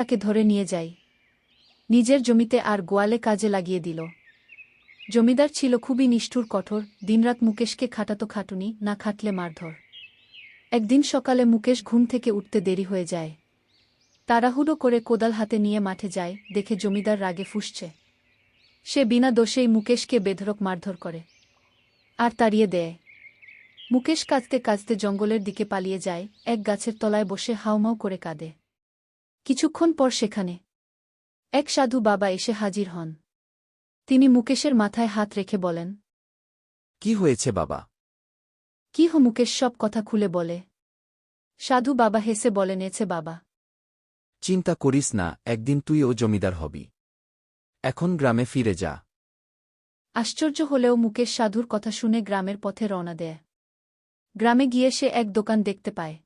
তাকে ধরে নিয়ে যায়। নিজের জমিতে আর গোয়ালে কাজে লাগিয়ে দিল। জমিদার ছিল খুবই নিষ্ঠুর, কঠোর, দিনরাত মুকেশকে খাটাতো, খাটুনি না খাটলে মারধর। একদিন সকালে মুকেশ ঘুম থেকে উঠতে দেরি হয়ে যায়। তাড়াহুড়ো করে কোদাল হাতে নিয়ে মাঠে যায়, দেখে জমিদার রাগে ফুঁসছে। সে বিনা দোষেই মুকেশকে বেধড়ক মারধর করে আর তাড়িয়ে দেয়। মুকেশ কাঁদতে কাঁদতে জঙ্গলের দিকে পালিয়ে যায়, এক গাছের তলায় বসে হাউমাউ করে কাঁদে। কিছুক্ষণ পর সেখানে এক সাধু বাবা এসে হাজির হন। তিনি মুকেশের মাথায় হাত রেখে বলেন, কি হয়েছে বাবা? কি হো? মুকেশ সব কথা খুলে বলে। সাধু বাবা হেসে বলেন, এছে বাবা, চিন্তা করিস না, একদিন তুইও জমিদার হবি। এখন গ্রামে ফিরে যা। আশ্চর্য হলেও মুকেশ সাধুর কথা শুনে গ্রামের পথে রওনা দেয়। গ্রামে গিয়ে সে এক দোকান দেখতে পায়।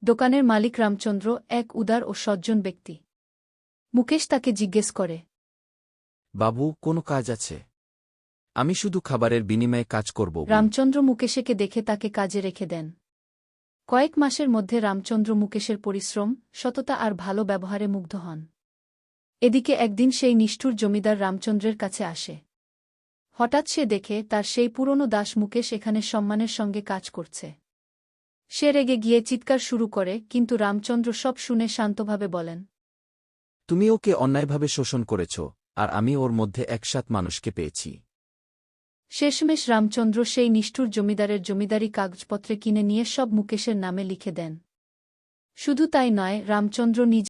দোকানের মালিক রামচন্দ্র, এক উদার ও সজ্জন ব্যক্তি। মুকেশ তাকে জিজ্ঞেস করে, বাবু, কোনো কাজ আছে? আমি শুধু খাবারের বিনিময়ে কাজ করব। রামচন্দ্র মুকেশকে দেখে তাকে কাজে রেখে দেন। কয়েক মাসের মধ্যে রামচন্দ্র মুকেশের পরিশ্রম, সততা আর ভালো ব্যবহারে মুগ্ধ হন। এদিকে একদিন সেই নিষ্ঠুর জমিদার রামচন্দ্রের কাছে আসে। হঠাৎ সে দেখে তার সেই পুরনো দাস মুকেশ এখানে সম্মানের সঙ্গে কাজ করছে। সে রেগে গিয়ে চিৎকার শুরু করে, কিন্তু রামচন্দ্র সব শুনে শান্তভাবে বলেন, তুমি ওকে অন্যায়ভাবে শোষণ করেছ, আর আমি ওর মধ্যে একসাথ মানুষকে পেয়েছি। শেষমেশ রামচন্দ্র সেই নিষ্ঠুর জমিদারের জমিদারি কাগজপত্রে কিনে নিয়ে সব মুকেশের নামে লিখে দেন। শুধু তাই নয়, রামচন্দ্র নিজে